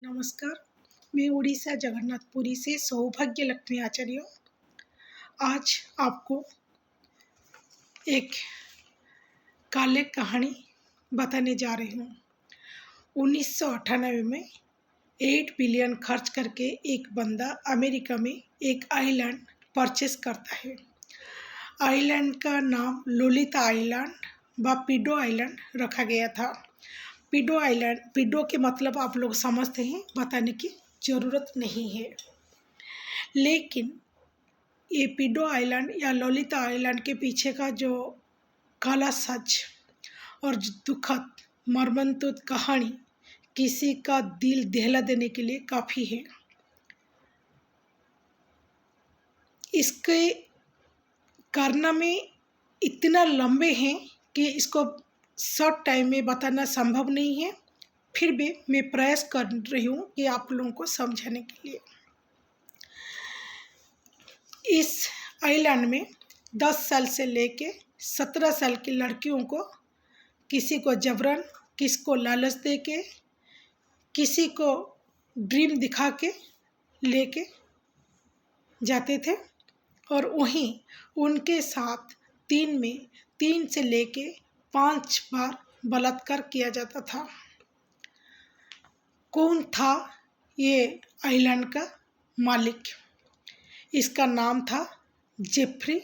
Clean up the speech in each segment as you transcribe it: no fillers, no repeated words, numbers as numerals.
नमस्कार। मैं उड़ीसा जगन्नाथपुरी से सौभाग्य लक्ष्मी आचार्य आज आपको एक काल्पनिक कहानी बताने जा रही हूँ। 1998 में 8 बिलियन खर्च करके एक बंदा अमेरिका में एक आइलैंड परचेस करता है। आइलैंड का नाम लोलिता आइलैंड व पिडो आइलैंड रखा गया था। पिडो आइलैंड, पिडो के मतलब आप लोग समझते हैं, बताने की ज़रूरत नहीं है। लेकिन ये पिडो आइलैंड या लोलिता आइलैंड के पीछे का जो काला सच और दुखद मर्मन्तुद कहानी किसी का दिल दहला देने के लिए काफ़ी है। इसके कारनामे इतना लंबे हैं कि इसको शॉर्ट टाइम में बताना संभव नहीं है। फिर भी मैं प्रयास कर रही हूँ कि आप लोगों को समझाने के लिए। इस आइलैंड में 10 साल से लेके 17 साल की लड़कियों को किसी को जबरन, किसको लालच दे के, किसी को ड्रीम दिखा के लेके जाते थे और वहीं उनके साथ 3 से लेके 5 बार बलात्कार किया जाता था। कौन था ये आइलैंड का मालिक? इसका नाम था जेफ्री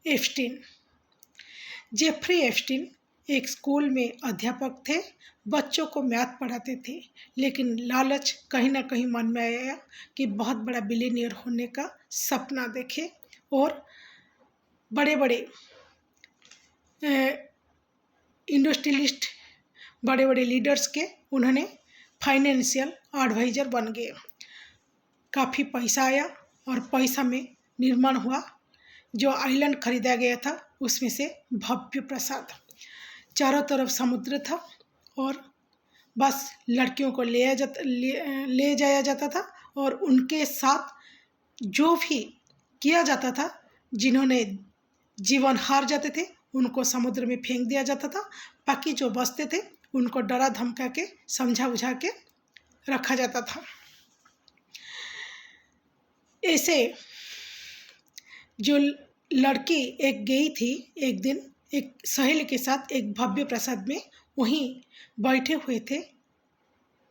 एप्स्टीन। जेफ्री एप्स्टीन एक स्कूल में अध्यापक थे। बच्चों को मैथ पढ़ाते थे, लेकिन लालच कहीं ना कहीं मन में आया कि बहुत बड़ा बिलियनियर होने का सपना देखे और बड़े बड़े इंडस्ट्रियलिस्ट, बड़े बड़े लीडर्स के उन्होंने फाइनेंशियल एडवाइज़र बन गए। काफ़ी पैसा आया और पैसा में निर्माण हुआ। जो आइलैंड खरीदा गया था उसमें से भव्य प्रासाद, चारों तरफ समुद्र था और बस लड़कियों को ले जाया जाता था और उनके साथ जो भी किया जाता था, जिन्होंने जीवन हार जाते थे उनको समुद्र में फेंक दिया जाता था। बाकी जो बचते थे उनको डरा धमका के, समझा बुझा के रखा जाता था। ऐसे जो लड़की एक गई थी एक दिन एक सहेली के साथ एक भव्य प्रासाद में, वहीं बैठे हुए थे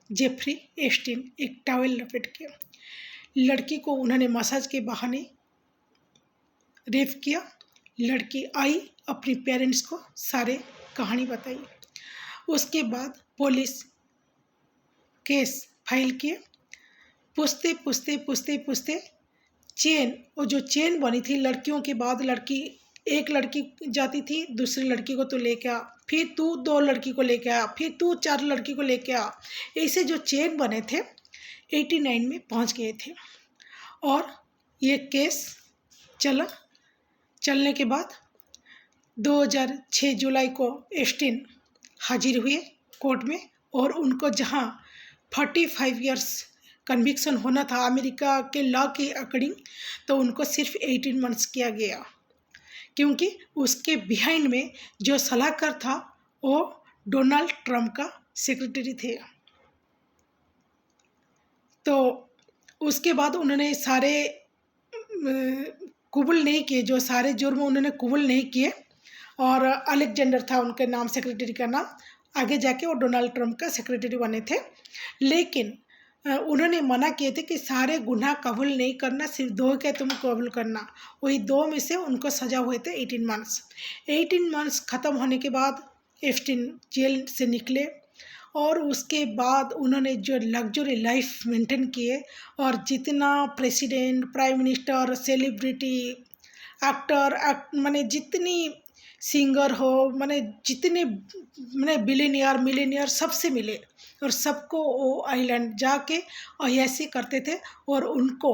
जेफ्री एप्स्टीन एक टॉवेल लपेट के। लड़की को उन्होंने मसाज के बहाने रेप किया। लड़की आई, अपने पेरेंट्स को सारे कहानी बताई। उसके बाद पुलिस केस फाइल किए। पूछते चेन, वो जो चेन बनी थी लड़कियों के बाद, एक लड़की जाती थी, दूसरी लड़की को तो लेके आ, फिर तू 2 लड़की को लेके आ, फिर तू 4 लड़की को लेके आ। ऐसे जो चेन बने थे 89 में पहुंच गए थे और ये केस चलने के बाद 2006 जुलाई को एप्स्टीन हाजिर हुए कोर्ट में और उनको जहां 45 इयर्स कन्विक्शन होना था अमेरिका के लॉ के अकॉर्डिंग, तो उनको सिर्फ 18 मंथ्स किया गया, क्योंकि उसके बिहाइंड में जो सलाहकार था वो डोनाल्ड ट्रंप का सेक्रेटरी थे। तो उसके बाद उन्होंने सारे कबूल नहीं किए, जो सारे जुर्म उन्होंने कबूल नहीं किए और अलेक्जेंडर था उनके नाम, सेक्रेटरी का नाम। आगे जाके वो डोनाल्ड ट्रंप का सेक्रेटरी बने थे, लेकिन उन्होंने मना किए थे कि सारे गुनाह कबूल नहीं करना, सिर्फ 2 के तुम कबूल करना। वही 2 में से उनको सजा हुए थे 18 मंथ्स। 18 मंथ्स ख़त्म होने के बाद एप्स्टीन जेल से निकले और उसके बाद उन्होंने जो लग्जरी लाइफ मेंटेन किए और जितना प्रेसिडेंट, प्राइम मिनिस्टर, सेलिब्रिटी, माने जितनी सिंगर हो, माने जितने बिलियनियर मिलियनियर सबसे मिले और सबको वो आइलैंड जाके अय्याशी करते थे और उनको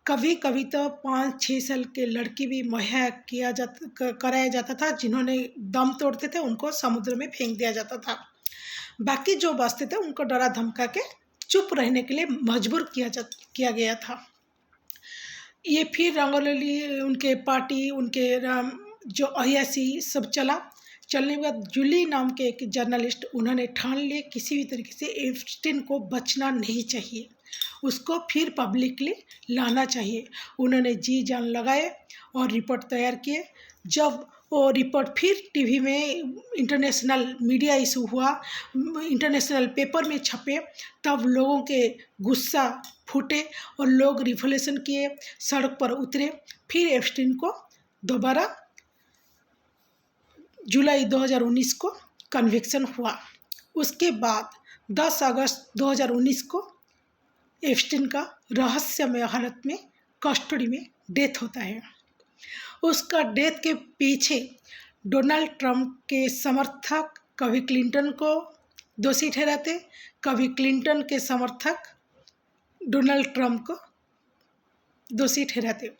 कभी कभी तो 5-6 साल के लड़की भी मुहैया कराया जाता था। जिन्होंने दम तोड़ते थे उनको समुद्र में फेंक दिया जाता था। बाकी जो बचते थे उनको डरा धमका के चुप रहने के लिए मजबूर किया गया था। ये फिर रंगोली, उनके पार्टी, उनके जो अय्याशी सब चलने के बाद जूली नाम के एक जर्नलिस्ट, उन्होंने ठान लिए किसी भी तरीके से एप्स्टीन को बचना नहीं चाहिए, उसको फिर पब्लिकली लाना चाहिए। उन्होंने जी जान लगाए और रिपोर्ट तैयार किए। जब वो रिपोर्ट फिर टीवी में इंटरनेशनल मीडिया इशू हुआ, इंटरनेशनल पेपर में छपे, तब लोगों के गुस्सा फूटे और लोग रिवोल्यूशन किए, सड़क पर उतरे। फिर एप्स्टीन को दोबारा जुलाई 2019 को कन्विक्शन हुआ। उसके बाद 10 अगस्त 2019 को एप्स्टीन का रहस्यमय हालत में कस्टडी में डेथ होता है। उसका डेथ के पीछे डोनाल्ड ट्रंप के समर्थक कभी क्लिंटन को दोषी ठहराते, कभी क्लिंटन के समर्थक डोनाल्ड ट्रंप को दोषी ठहराते।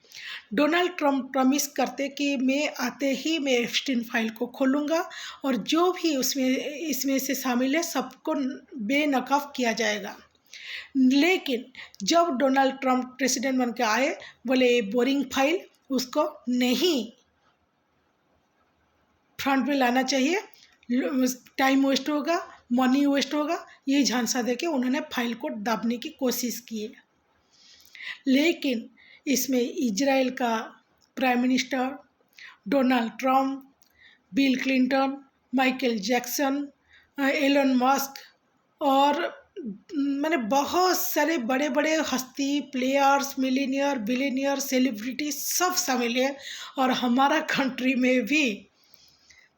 डोनाल्ड ट्रंप प्रॉमिस करते कि मैं आते ही मैं एप्स्टीन फाइल को खोलूँगा और जो भी इसमें से शामिल है सबको बेनकाब किया जाएगा। लेकिन जब डोनाल्ड ट्रंप प्रेसिडेंट बन के आए, बोले ये बोरिंग फाइल, उसको नहीं फ्रंट पे लाना चाहिए, टाइम वेस्ट होगा, मनी वेस्ट होगा, ये झांसा देके उन्होंने फाइल को दाबने की कोशिश की है। लेकिन इसमें इजराइल का prime minister, Donald Trump, Bill Clinton, Michael Jackson, Elon Musk और मैंने बहुत सारे बड़े बड़े हस्ती, प्लेयर्स, मिलीनियर, बिलीनियर, सेलिब्रिटी सब शामिल है। और हमारा कंट्री में भी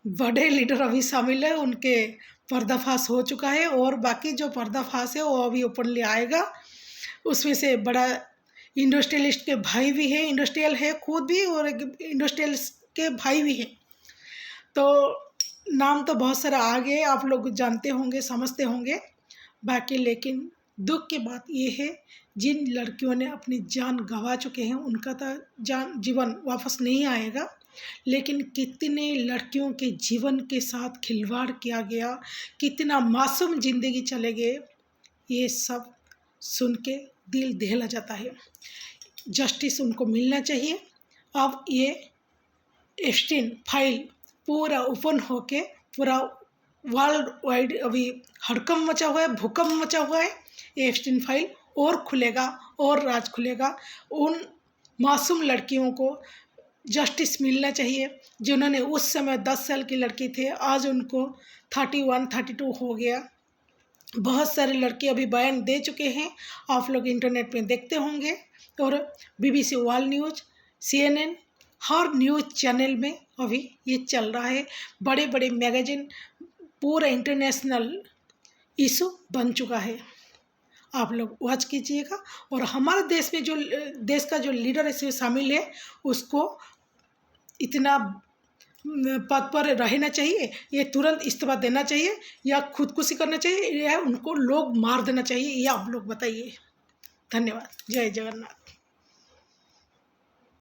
बड़े लीडर अभी शामिल है, उनके पर्दाफाश हो चुका है और बाकी जो पर्दाफाश है वो अभी ओपनली आएगा। उसमें से बड़ा इंडस्ट्रियलिस्ट के भाई भी है, इंडस्ट्रियल है खुद भी और इंडस्ट्रियलिस्ट के भाई भी हैं। तो नाम तो बहुत सारा आगे आप लोग जानते होंगे, समझते होंगे बाकी। लेकिन दुख की बात ये है, जिन लड़कियों ने अपनी जान गंवा चुके हैं उनका तो जीवन वापस नहीं आएगा, लेकिन कितने लड़कियों के जीवन के साथ खिलवाड़ किया गया, कितना मासूम जिंदगी चले गए, ये सब सुन के दिल दहला जाता है। जस्टिस उनको मिलना चाहिए। अब ये एप्स्टीन फाइल पूरा ओपन होके पूरा वर्ल्ड वाइड अभी हड़कंप मचा हुआ है, भूकंप मचा हुआ है। ये एप्स्टीन फाइल और खुलेगा और राज खुलेगा। उन मासूम लड़कियों को जस्टिस मिलना चाहिए जिन्होंने उस समय 10 साल की लड़की थे, आज उनको 31, 32 हो गया। बहुत सारे लड़के अभी बयान दे चुके हैं, आप लोग इंटरनेट पे देखते होंगे। और BBC वर्ल्ड न्यूज़, CNN, हर न्यूज़ चैनल में अभी ये चल रहा है। बड़े बड़े मैगजीन, पूरा इंटरनेशनल इशू बन चुका है। आप लोग वॉच कीजिएगा। और हमारे देश में जो देश का जो लीडर इसमें शामिल है उसको इतना पद पर रहना चाहिए, ये तुरंत इस्तीफा देना चाहिए या खुदकुशी करना चाहिए या उनको लोग मार देना चाहिए, ये आप लोग बताइए। धन्यवाद। जय जगन्नाथ।